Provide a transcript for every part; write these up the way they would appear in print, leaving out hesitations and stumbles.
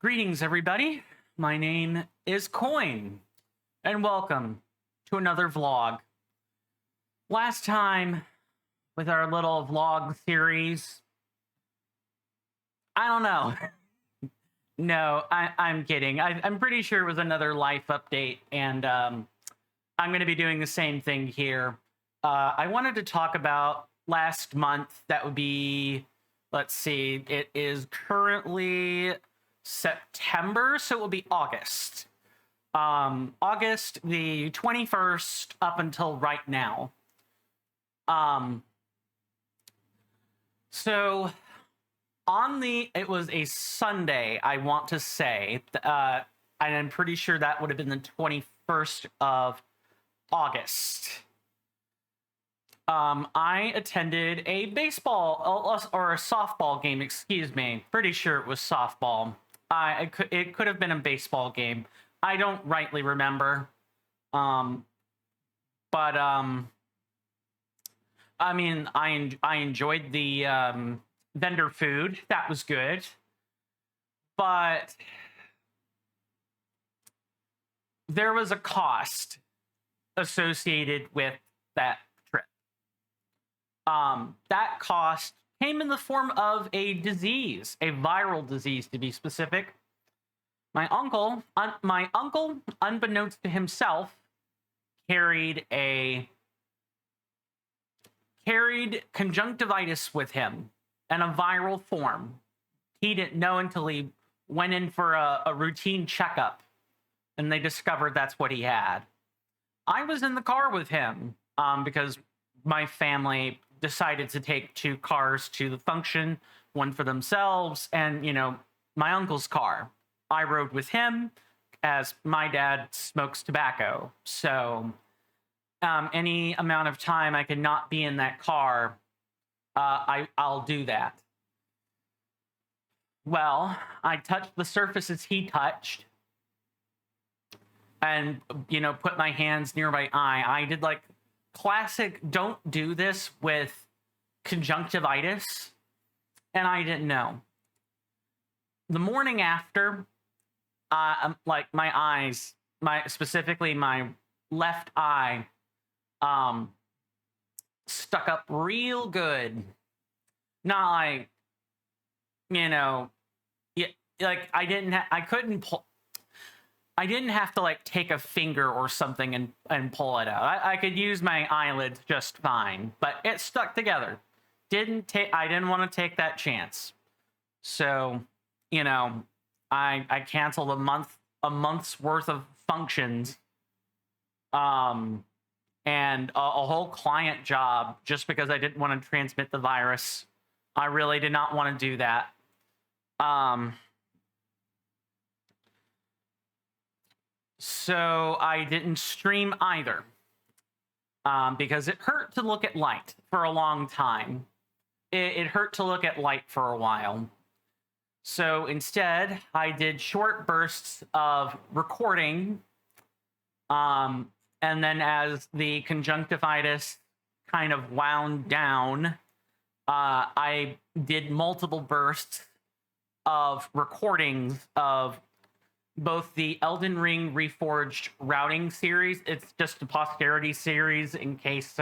Greetings, everybody. My name is Coin, and welcome to another vlog. Last time, with our little vlog series, I don't know. No, I'm kidding. I'm pretty sure it was another life update, and I'm going to be doing the same thing here. I wanted to talk about last month. That would be, let's see, it is currently September, so it will be August. August the 21st up until right now. So it was a Sunday, I want to say, and I'm pretty sure that would have been the 21st of August. I attended a baseball or a softball game, excuse me. Pretty sure it was softball. It could have been a baseball game. I don't rightly remember. I mean, I enjoyed the vendor food. That was good. But there was a cost associated with that trip. That cost came in the form of a disease, a viral disease to be specific. My uncle, unbeknownst to himself, carried conjunctivitis with him in a viral form. He didn't know until he went in for a routine checkup, and they discovered that's what he had. I was in the car with him because my family decided to take two cars to the function, one for themselves and, my uncle's car. I rode with him as my dad smokes tobacco. So any amount of time I could not be in that car, I'll do that. Well, I touched the surfaces he touched and, put my hands near my eye. I did like classic, don't do this with conjunctivitis, and I didn't know. The morning after, like my eyes, specifically my left eye, stuck up real good. Not like, like I didn't have to like take a finger or something and pull it out. I could use my eyelids just fine, but it stuck together. I didn't want to take that chance. So, I canceled a month's worth of functions, and a whole client job just because I didn't want to transmit the virus. I really did not want to do that. So I didn't stream either, because it hurt to look at light for a long time. It hurt to look at light for a while. So instead, I did short bursts of recording, and then as the conjunctivitis kind of wound down, I did multiple bursts of recordings of both the Elden Ring Reforged routing series. It's just a posterity series in case,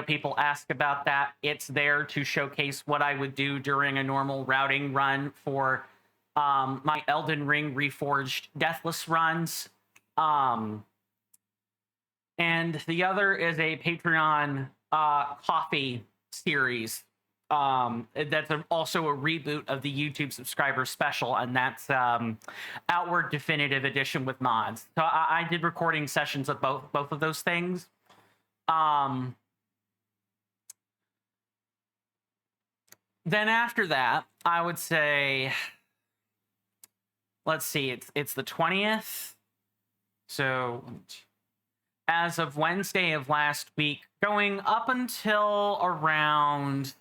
people ask about that. It's there to showcase what I would do during a normal routing run for my Elden Ring Reforged Deathless runs. And the other is a Patreon coffee series. That's also a reboot of the YouTube subscriber special, and that's Outward Definitive Edition with mods. So I did recording sessions of both of those things. Then after that, I would say, let's see, it's the 20th. So as of Wednesday of last week, going up until around,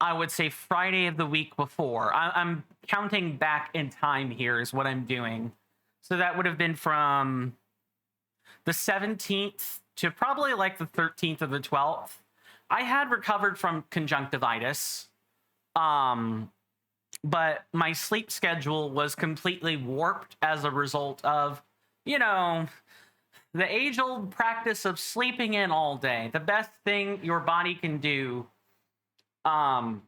I would say, Friday of the week before. I'm counting back in time here is what I'm doing. So that would have been from the 17th to probably like the 13th or the 12th. I had recovered from conjunctivitis, but my sleep schedule was completely warped as a result of, you know, the age-old practice of sleeping in all day. The best thing your body can do, the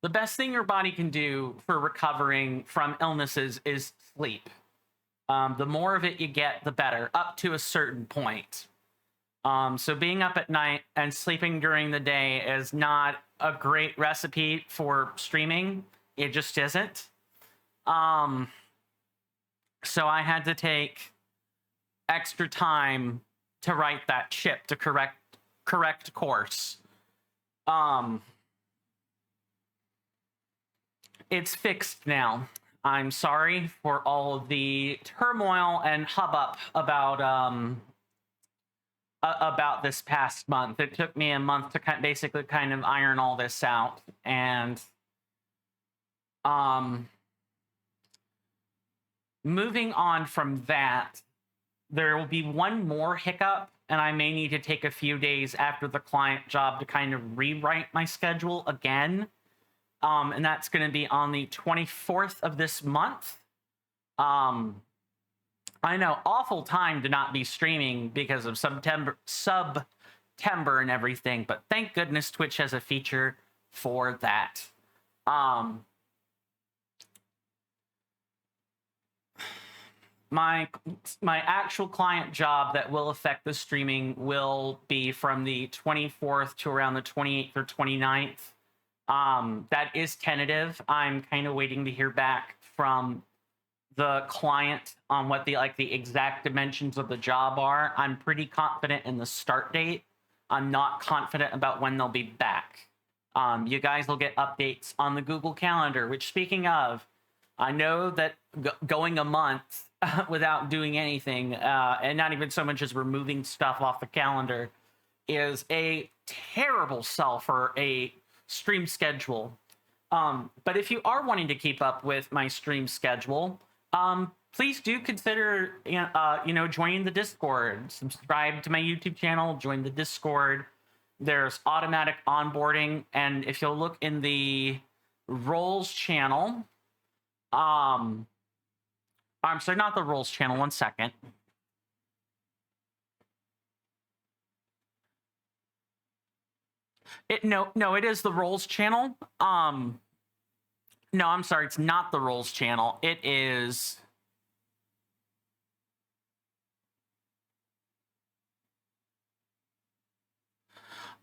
best thing your body can do for recovering from illnesses is sleep. The more of it you get, the better, up to a certain point. So being up at night and sleeping during the day is not a great recipe for streaming. It just isn't. So I had to take extra time to write that chip to correct course. It's fixed now. I'm sorry for all of the turmoil and hubbub about this past month. It took me a month to basically kind of iron all this out, and moving on from that, there will be one more hiccup, and I may need to take a few days after the client job to kind of rewrite my schedule again. And that's going to be on the 24th of this month. I know, awful time to not be streaming because of September and everything, but thank goodness Twitch has a feature for that. My actual client job that will affect the streaming will be from the 24th to around the 28th or 29th. That is tentative. I'm kind of waiting to hear back from the client on what the exact dimensions of the job are. I'm pretty confident in the start date. I'm not confident about when they'll be back. You guys will get updates on the Google Calendar, which, speaking of, I know that going a month without doing anything, and not even so much as removing stuff off the calendar, is a terrible sell for a stream schedule. But if you are wanting to keep up with my stream schedule, please do consider joining the Discord. Subscribe to my YouTube channel, join the Discord. There's automatic onboarding, and if you'll look in the roles channel, I'm sorry, not the roles channel, one second. No, it is the roles channel. No, I'm sorry, it's not the roles channel. It is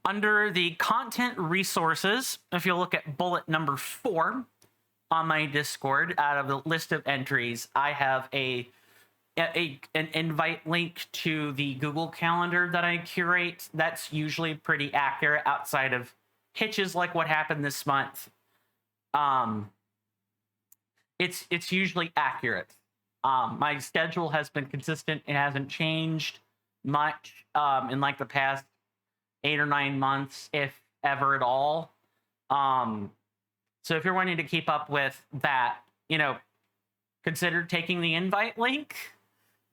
under the content resources. If you look at bullet number 4 on my Discord, out of the list of entries, I have an invite link to the Google Calendar that I curate. That's usually pretty accurate outside of hitches like what happened this month. It's usually accurate. My schedule has been consistent. It hasn't changed much in like the past 8 or 9 months, if ever at all. So if you're wanting to keep up with that, consider taking the invite link.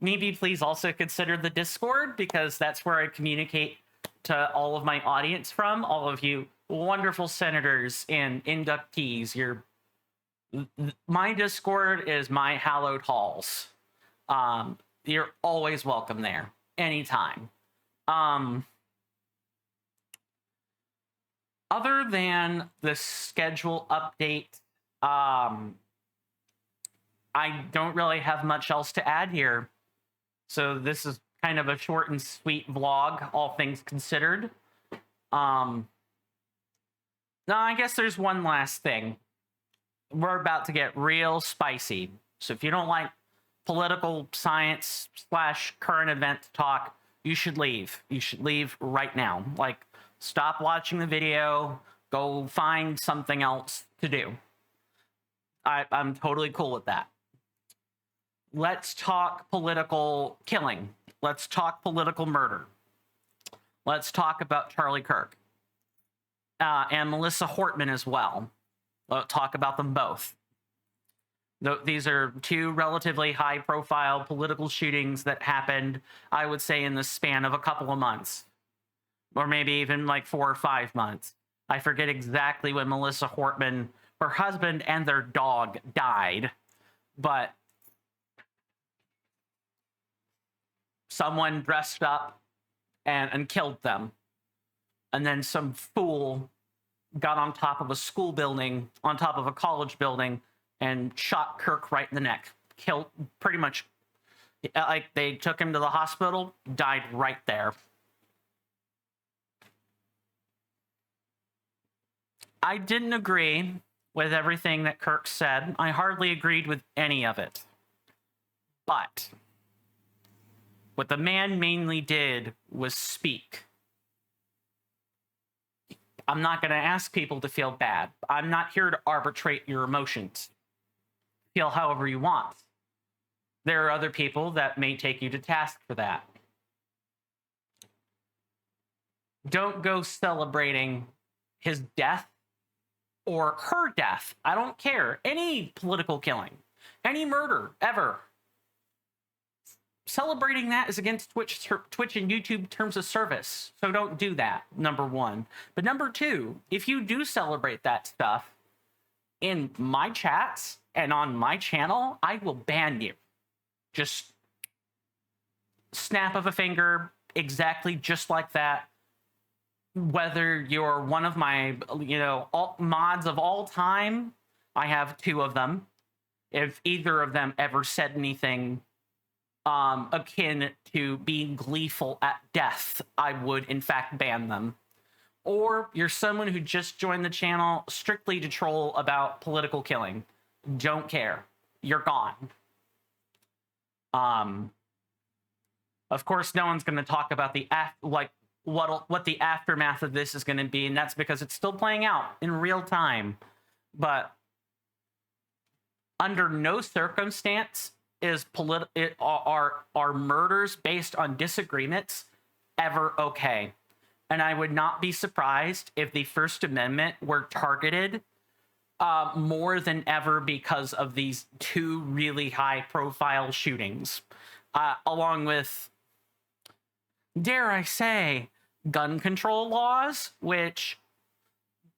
Maybe please also consider the Discord, because that's where I communicate to all of my audience from, all of you wonderful senators and inductees. My Discord is my hallowed halls. You're always welcome there, anytime. Other than the schedule update, I don't really have much else to add here. So this is kind of a short and sweet vlog, all things considered. Now, I guess there's one last thing. We're about to get real spicy. So if you don't like political science / current event talk, you should leave. You should leave right now. Stop watching the video. Go find something else to do. I'm totally cool with that. Let's talk political killing. Let's talk political murder. Let's talk about Charlie Kirk. And Melissa Hortman as well. Let's talk about them both. These are 2 relatively high-profile political shootings that happened, I would say, in the span of a couple of months. Or maybe even 4 or 5 months. I forget exactly when Melissa Hortman her husband and their dog died, but someone dressed up and killed them. And then some fool got on top of a school building, on top of a college building, and shot Kirk right in the neck. Killed, pretty much, like, they took him to the hospital, died right there. I didn't agree with everything that Kirk said. I hardly agreed with any of it. But what the man mainly did was speak. I'm not going to ask people to feel bad. I'm not here to arbitrate your emotions. Feel however you want. There are other people that may take you to task for that. Don't go celebrating his death or her death. I don't care. Any political killing, any murder, ever. Celebrating that is against Twitch and YouTube terms of service. So don't do that, number one. But number two, if you do celebrate that stuff in my chats and on my channel, I will ban you. Just snap of a finger, exactly just like that. Whether you're one of my, mods of all time, I have 2 of them. If either of them ever said anything akin to being gleeful at death, I would in fact ban them. Or you're someone who just joined the channel strictly to troll about political killing. Don't care. You're gone. Of course, no one's going to talk about the what the aftermath of this is going to be, and that's because it's still playing out in real time. But under no circumstance is are murders based on disagreements ever okay. And I would not be surprised if the First Amendment were targeted more than ever because of these 2 really high-profile shootings, along with, dare I say, gun control laws, which,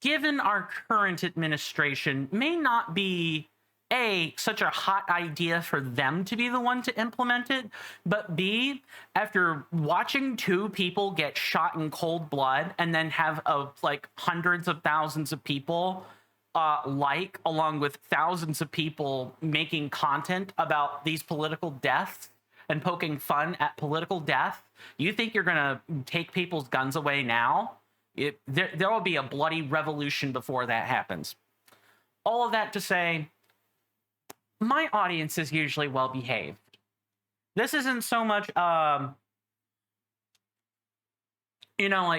given our current administration, may not be A, such a hot idea for them to be the one to implement it, but B, after watching 2 people get shot in cold blood and then have hundreds of thousands of people along with thousands of people making content about these political deaths and poking fun at political death, you think you're gonna take people's guns away now? There will be a bloody revolution before that happens. All of that to say, my audience is usually well behaved. This isn't so much,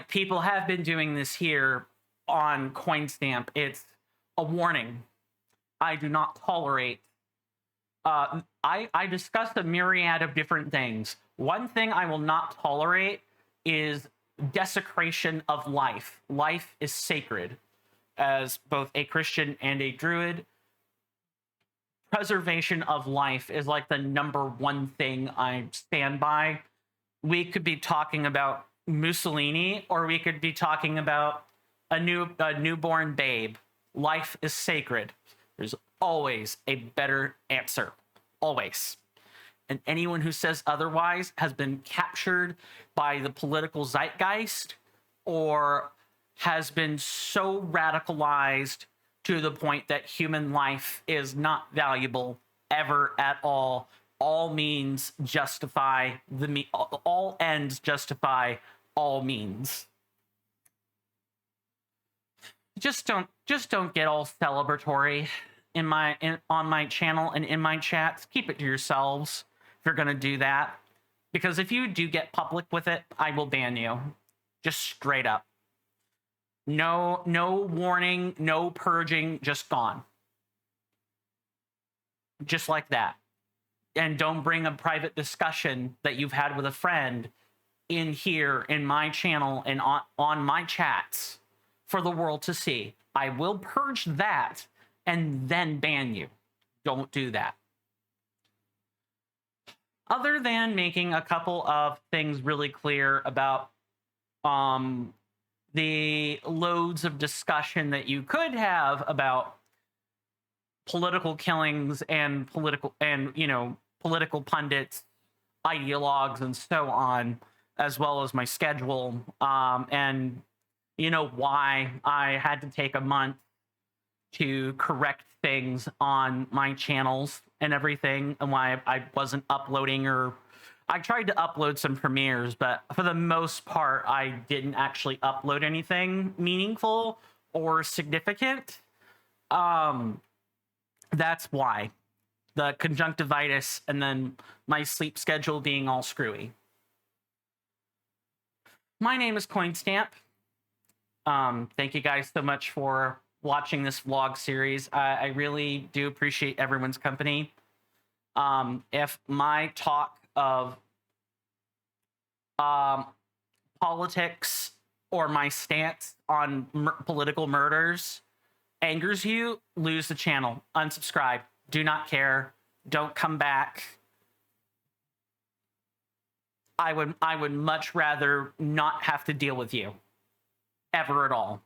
people have been doing this here on Coinstamp. It's a warning. I do not tolerate. I discussed a myriad of different things. One thing I will not tolerate is desecration of life. Life is sacred. As both a Christian and a Druid, preservation of life is like the number one thing I stand by. We could be talking about Mussolini, or we could be talking about a newborn babe. Life is sacred. There's always a better answer. Always. And anyone who says otherwise has been captured by the political zeitgeist or has been so radicalized to the point that human life is not valuable ever at all. All means justify all ends justify all means. Just don't get all celebratory on my channel and in my chats. Keep it to yourselves if you're gonna do that. Because if you do get public with it, I will ban you. Just straight up. No warning, no purging, just gone. Just like that. And don't bring a private discussion that you've had with a friend in here, in my channel, and on my chats for the world to see. I will purge that and then ban you. Don't do that. Other than making a couple of things really clear about the loads of discussion that you could have about political killings and political pundits, ideologues, and so on, as well as my schedule, and why I had to take a month to correct things on my channels and everything, and why I wasn't uploading, or I tried to upload some premieres, but for the most part, I didn't actually upload anything meaningful or significant. That's why. The conjunctivitis and then my sleep schedule being all screwy. My name is Coinstamp. Thank you guys so much for watching this vlog series. I really do appreciate everyone's company. If my talk of politics or my stance on political murders angers you, lose the channel, unsubscribe, do not care, don't come back. I would much rather not have to deal with you ever at all.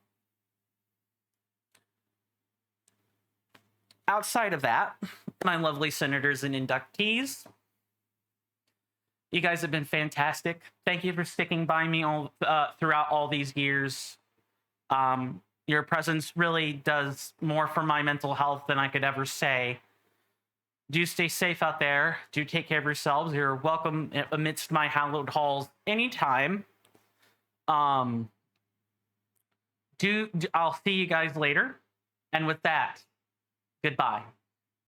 Outside of that, my lovely senators and inductees, you guys have been fantastic. Thank you for sticking by me all throughout all these years. Your presence really does more for my mental health than I could ever say. Do stay safe out there. Do take care of yourselves. You're welcome amidst my hallowed halls anytime. I'll see you guys later. And with that, goodbye.